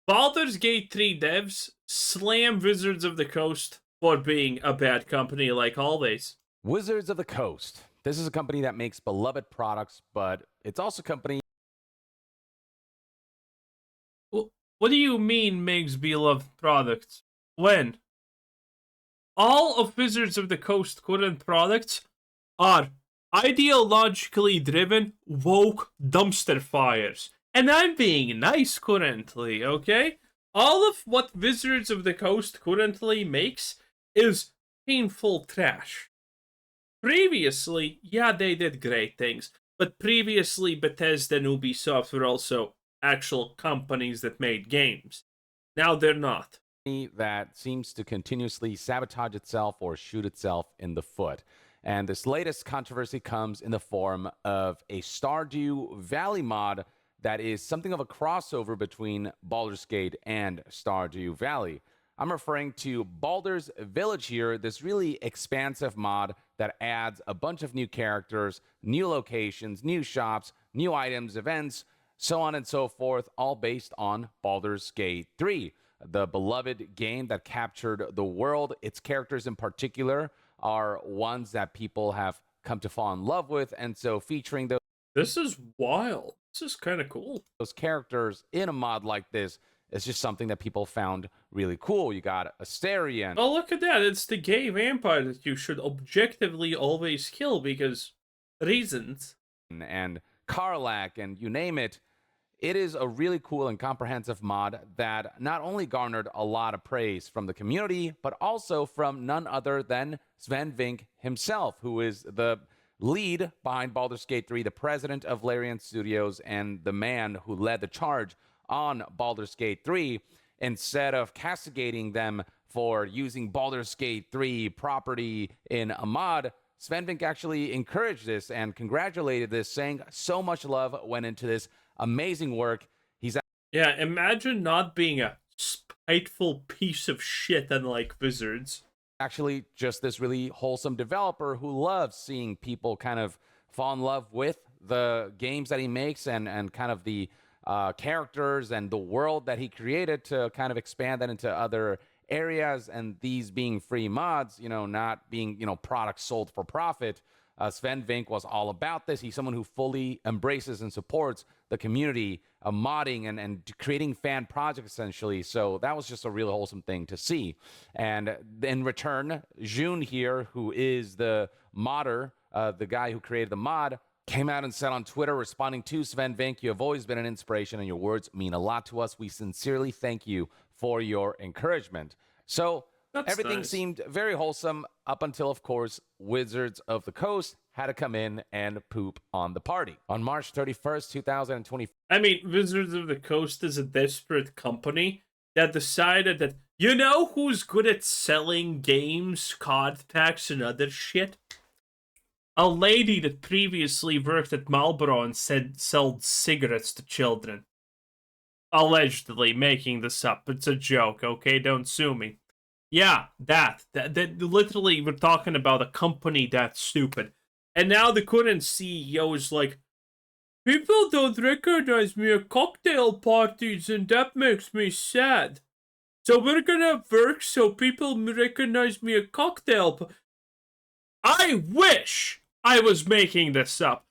Baldur's Gate 3 devs slam Wizards of the Coast for being a bad company like always. Wizards of the Coast. This is a company that makes beloved products, but it's also a company. What do you mean makes beloved products? When? All of Wizards of the Coast current products are ideologically driven, woke dumpster fires. And I'm being nice currently, okay? All of what Wizards of the Coast currently makes is painful trash. Previously, yeah, they did great things, but previously Bethesda and Ubisoft were also actual companies that made games. Now they're not. That seems to continuously sabotage itself or shoot itself in the foot. And this latest controversy comes in the form of a Stardew Valley mod that is something of a crossover between Baldur's Gate and Stardew Valley. I'm referring to Baldur's Village here, this really expansive mod that adds a bunch of new characters, new locations, new shops, new items, events, so on and so forth, all based on Baldur's Gate 3, the beloved game that captured the world. Its characters in particular are ones that people have come to fall in love with, and so featuring This is wild. This is kind of cool. those characters in a mod like this is just something that people found really cool. You got Asterion. Oh, look at that. It's the gay vampire that you should objectively always kill because reasons. And Karlach, and you name it. It is a really cool and comprehensive mod that not only garnered a lot of praise from the community, but also from none other than Sven Vink himself, who is the lead behind Baldur's Gate 3, the president of Larian Studios, and the man who led the charge on Baldur's Gate 3. Instead of castigating them for using Baldur's Gate 3 property in a mod, Sven Vink actually encouraged this and congratulated this, saying so much love went into this amazing work. Yeah, imagine not being a spiteful piece of shit unlike Wizards. Actually just this really wholesome developer who loves seeing people kind of fall in love with the games that he makes and kind of the characters and the world that he created to kind of expand that into other areas, and these being free mods, not being, products sold for profit. Sven Vink was all about this. He's someone who fully embraces and supports the community, modding and creating fan projects, essentially. So that was just a really wholesome thing to see. And in return, June here, who is the modder, the guy who created the mod, came out and said on Twitter, responding to Sven Vink, "You have always been an inspiration, and your words mean a lot to us. We sincerely thank you for your encouragement." So That's everything nice. seemed very wholesome up until, of course, Wizards of the Coast had to come in and poop on the party. On March 31st, 2020. I mean, Wizards of the Coast is a desperate company that decided that, you know who's good at selling games, card packs, and other shit? A lady that previously worked at Marlboro and said sold cigarettes to children. Allegedly making this up. It's a joke, okay? Don't sue me. Yeah, that literally, we're talking about a company that's stupid. And now the current CEO is like, people don't recognize me at cocktail parties, and that makes me sad. So we're gonna work so people recognize me at I wish I was making this up.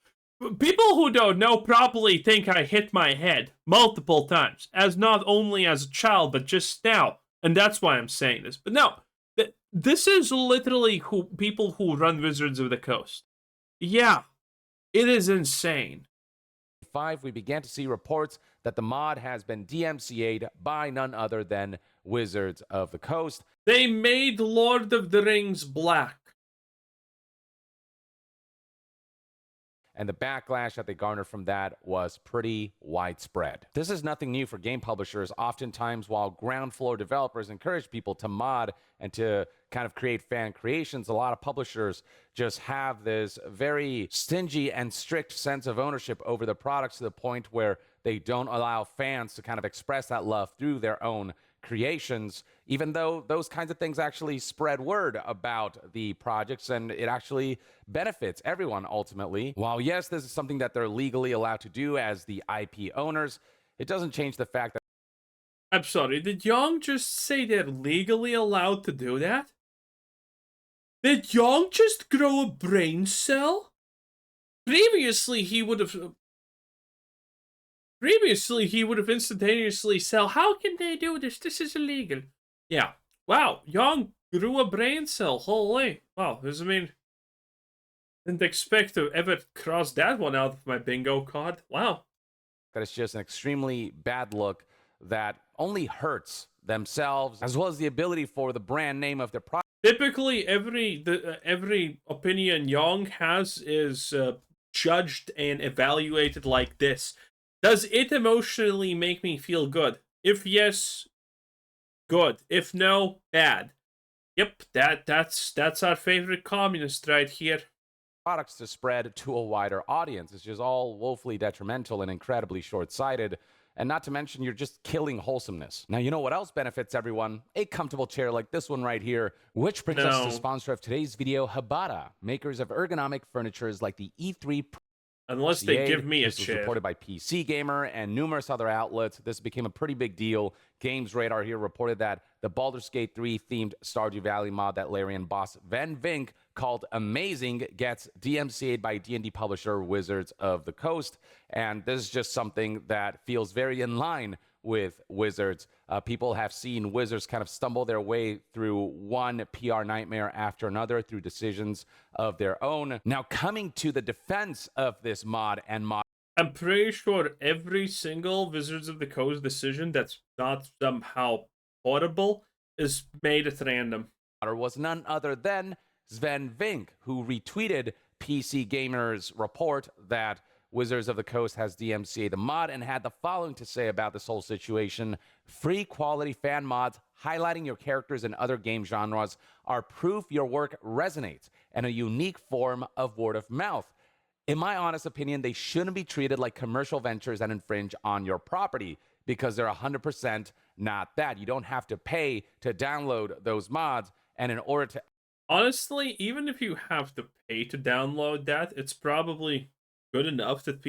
People who don't know probably think I hit my head multiple times, as not only as a child, but just now. And that's why I'm saying this. But no, this is literally who people who run Wizards of the Coast. Yeah, it is insane. We began to see reports that the mod has been DMCA'd by none other than Wizards of the Coast. They made Lord of the Rings black. And the backlash that they garnered from that was pretty widespread. This is nothing new for game publishers. Oftentimes, while ground floor developers encourage people to mod and to kind of create fan creations, a lot of publishers just have this very stingy and strict sense of ownership over the products, to the point where they don't allow fans to kind of express that love through their own creations, even though those kinds of things actually spread word about the projects, and it actually benefits everyone ultimately. While yes, this is something that they're legally allowed to do as the IP owners, it doesn't change the fact that I'm sorry, did Young just say they're legally allowed to do that? Did Young just grow a brain cell? Previously, he would have. Previously, he would have instantaneously said, "How can they do this? This is illegal." Yeah. Wow. Young grew a brain cell. Holy. Wow. I mean, didn't expect to ever cross that one out of my bingo card. Wow. That it's just an extremely bad look that only hurts themselves, as well as the ability for the brand name of their product. Typically, every opinion Young has is judged and evaluated like this. Does it emotionally make me feel good? If yes, good. If no, bad. Yep, that's our favorite communist right here. Products to spread to a wider audience. It's just all woefully detrimental and incredibly short-sighted. And not to mention, you're just killing wholesomeness. Now, you know what else benefits everyone? A comfortable chair like this one right here, which brings us to the sponsor of today's video, Habata, makers of ergonomic furnitures like the E3 Unless they give me a this was chair. reported by PC Gamer and numerous other outlets. This became a pretty big deal. Games Radar here reported that the Baldur's Gate 3 themed Stardew Valley mod that Larian boss Van Vink called Amazing gets DMCA'd by D&D publisher Wizards of the Coast. And this is just something that feels very in line with Wizards. People have seen Wizards kind of stumble their way through one PR nightmare after another through decisions of their own. Now, coming to the defense of this mod and mod, I'm pretty sure every single Wizards of the Coast decision that's not somehow audible is made at random. was none other than Sven Vink, who retweeted PC Gamer's report that Wizards of the Coast has DMCA the mod and had the following to say about this whole situation. Free quality fan mods highlighting your characters in other game genres are proof your work resonates and a unique form of word of mouth. In my honest opinion, they shouldn't be treated like commercial ventures that infringe on your property because they're 100% not that. You don't have to pay to download those mods, and in order to... Honestly, even if you have to pay to download that, it's probably good enough that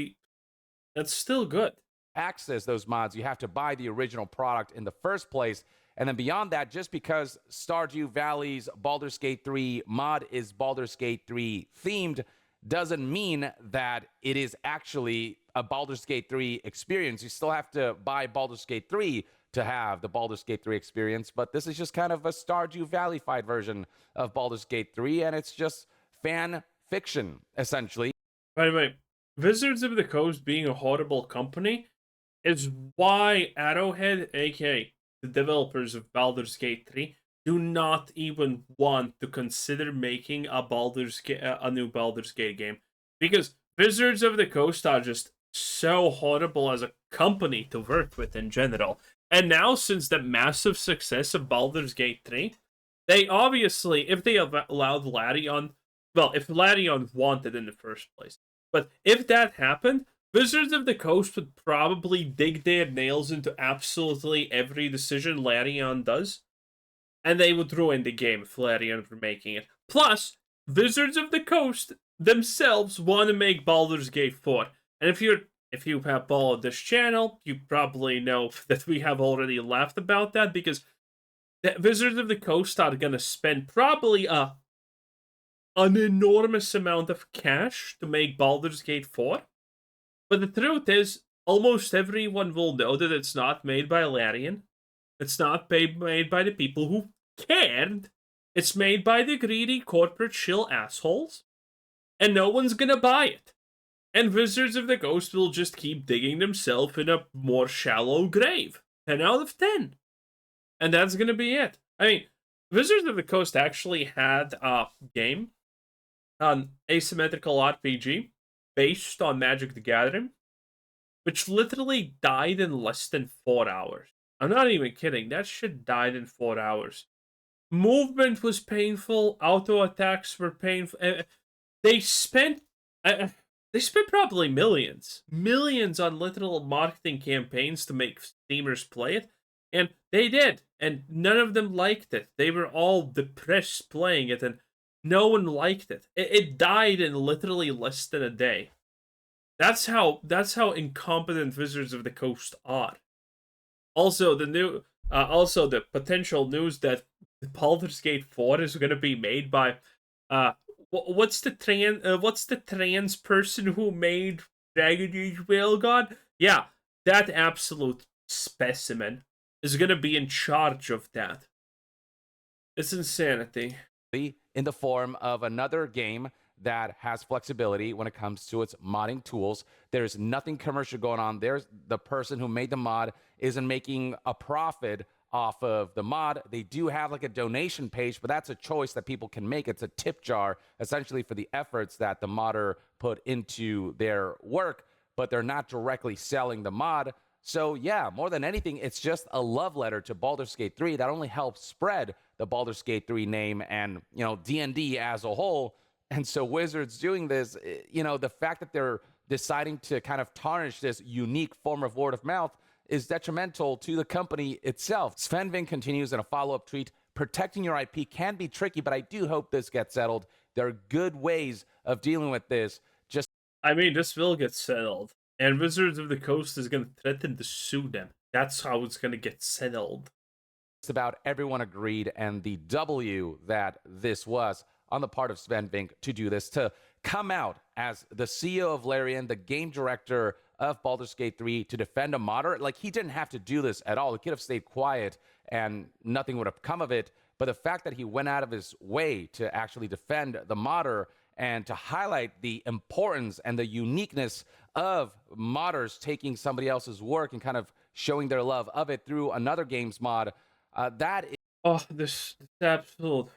that's still good. Access those mods, you have to buy the original product in the first place. And then beyond that, just because Stardew Valley's Baldur's Gate 3 mod is Baldur's Gate 3 themed doesn't mean that it is actually a Baldur's Gate 3 experience. You still have to buy Baldur's Gate 3 to have the Baldur's Gate 3 experience, but this is just kind of a Stardew Valley-fied version of Baldur's Gate 3, and it's just fan fiction, essentially. By the way, Wizards of the Coast being a horrible company is why Arrowhead, aka the developers of Baldur's Gate 3, do not even want to consider making a new Baldur's Gate game. Because Wizards of the Coast are just so horrible as a company to work with in general. And now, since the massive success of Baldur's Gate 3, they obviously, if they allowed Larion, well, if Larion wanted in the first place, but if that happened, Wizards of the Coast would probably dig their nails into absolutely every decision Larion does, and they would ruin the game if Larion were making it. Plus, Wizards of the Coast themselves want to make Baldur's Gate 4. And if you have followed this channel, you probably know that we have already laughed about that, because the Wizards of the Coast are going to spend probably an enormous amount of cash to make Baldur's Gate 4. But the truth is, almost everyone will know that it's not made by Larian. It's not made by the people who cared. It's made by the greedy corporate shill assholes. And no one's gonna buy it. And Wizards of the Coast will just keep digging themselves in a more shallow grave. 10 out of 10. And that's gonna be it. I mean, Wizards of the Coast actually had a game, an asymmetrical RPG, based on Magic the Gathering, which literally died in less than 4 hours. I'm not even kidding. That shit died in 4 hours. Movement was painful. Auto attacks were painful. They spent probably millions on literal marketing campaigns to make Steamers play it, and they did. And none of them liked it. They were all depressed playing it, and no one liked it. It died in literally less than a day. That's how incompetent Wizards of the Coast are. Also, also the potential news that Baldur's Gate 4 is going to be made by, uh, what's the trans person who made Dragon Age Railgun? Yeah, that absolute specimen is going to be in charge of that. It's insanity. In the form of another game that has flexibility when it comes to its modding tools. There's nothing commercial going on. There's the person who made the mod isn't making a profit off of the mod. They do have like a donation page, but that's a choice that people can make. It's a tip jar essentially for the efforts that the modder put into their work, but they're not directly selling the mod. So yeah, more than anything, it's just a love letter to Baldur's Gate 3 that only helps spread the Baldur's Gate 3 name and, you know, D&D as a whole. And so Wizards doing this, you know, the fact that they're deciding to kind of tarnish this unique form of word of mouth is detrimental to the company itself. Sven Vink continues in a follow-up tweet, protecting your IP can be tricky, but I do hope this gets settled. There are good ways of dealing with this. Just I mean, this will get settled. And Wizards of the Coast is going to threaten to sue them. That's how it's going to get settled. about everyone agreed, and the W that this was on the part of Sven Vink to do this, to come out as the CEO of Larian, the game director of Baldur's Gate 3, to defend a modder. Like, he didn't have to do this at all. He could have stayed quiet and nothing would have come of it. But the fact that he went out of his way to actually defend the modder and to highlight the importance and the uniqueness of modders taking somebody else's work and kind of showing their love of it through another game's mod, that Oh, this absolute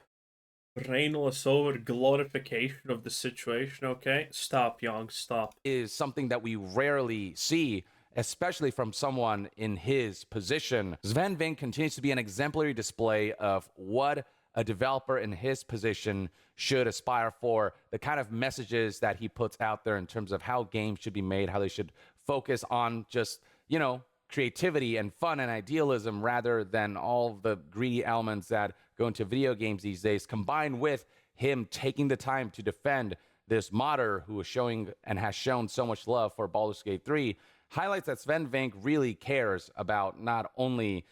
brainless over glorification of the situation, okay? Stop, Young, stop. is something that we rarely see, especially from someone in his position. Sven Vink continues to be an exemplary display of what a developer in his position should aspire for, the kind of messages that he puts out there in terms of how games should be made, how they should focus on just, you know, creativity and fun and idealism rather than all the greedy elements that go into video games these days, combined with him taking the time to defend this modder who is showing and has shown so much love for Baldur's Gate 3, highlights that Sven Vink really cares about not only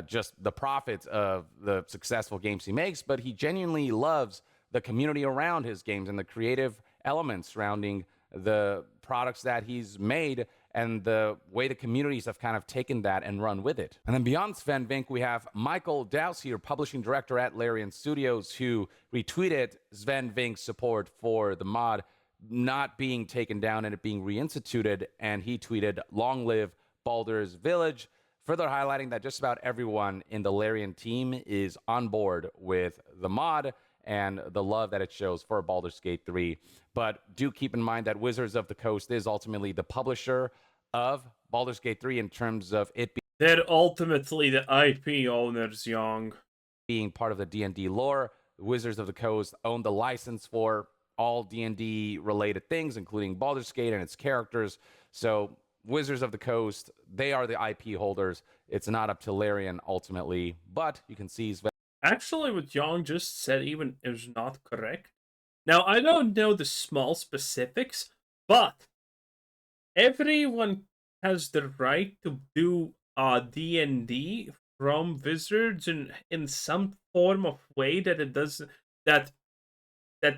just the profits of the successful games he makes, but he genuinely loves the community around his games and the creative elements surrounding the products that he's made and the way the communities have kind of taken that and run with it. And then beyond Sven Vink, we have Michael Dowsier, publishing director at Larian Studios, who retweeted Sven Vink's support for the mod not being taken down and it being reinstituted. And he tweeted, "Long live Baldur's Village," further highlighting that just about everyone in the Larian team is on board with the mod and the love that it shows for Baldur's Gate 3. But do keep in mind that Wizards of the Coast is ultimately the publisher of Baldur's Gate 3 in terms of it They're ultimately the IP owners, Young. being part of the D&D lore. Wizards of the Coast own the license for all D&D related things, including Baldur's Gate and its characters. So Wizards of the Coast, they are the IP holders. It's not up to Larian ultimately, but you can see Actually, what Young just said even is not correct. Now, I don't know the small specifics, but everyone has the right to do D&D from Wizards in some form of way that it does that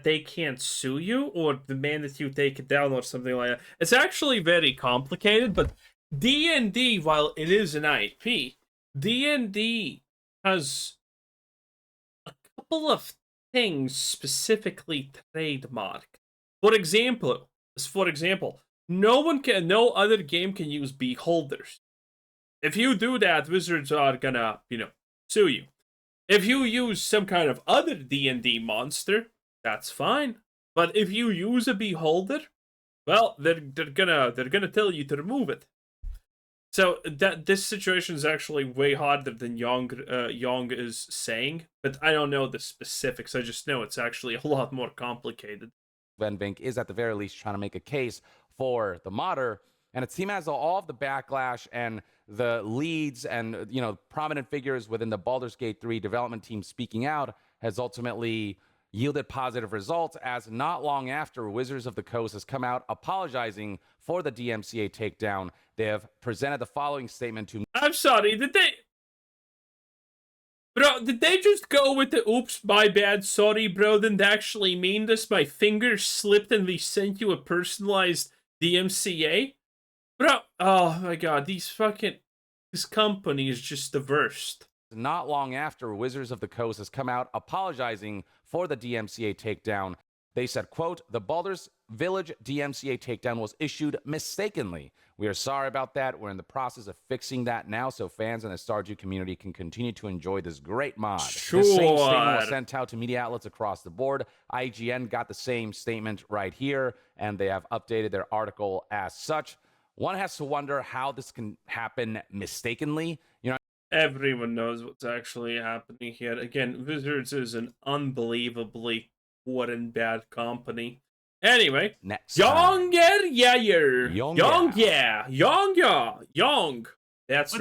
they can't sue you or demand that you take it down or something like that. It's actually very complicated, but D&D, while it is an IP, D&D has a couple of things specifically trademarked. For example, no other game can use beholders. If you do that, Wizards are gonna, sue you. If you use some kind of other D&D monster, that's fine. But if you use a beholder, well, they're gonna tell you to remove it. So that this situation is actually way harder than Yong is saying, but I don't know the specifics. I just know it's actually a lot more complicated. Sven Vink is at the very least trying to make a case for the modder, and it seems as though all of the backlash and the leads and, you know, prominent figures within the Baldur's Gate 3 development team speaking out has ultimately yielded positive results, as not long after Wizards of the Coast has come out apologizing for the DMCA takedown, they have presented the following statement to... I'm sorry, did they... Bro, did they just go with the oops, my bad, sorry, bro, didn't actually mean this, my finger slipped and we sent you a personalized DMCA? Bro, oh my god, this company is just the worst. Not long after Wizards of the Coast has come out apologizing for the DMCA takedown, they said, quote, "The Baldur's Village DMCA takedown was issued mistakenly. We are sorry about that. We're in the process of fixing that now so fans and the Stardew community can continue to enjoy this great mod." Sure. The same statement was sent out to media outlets across the board. IGN got the same statement right here, and they have updated their article as such. One has to wonder how this can happen mistakenly. You know, everyone knows what's actually happening here. Again, Wizards is an unbelievably what and bad company. Anyway, next Young. That's right.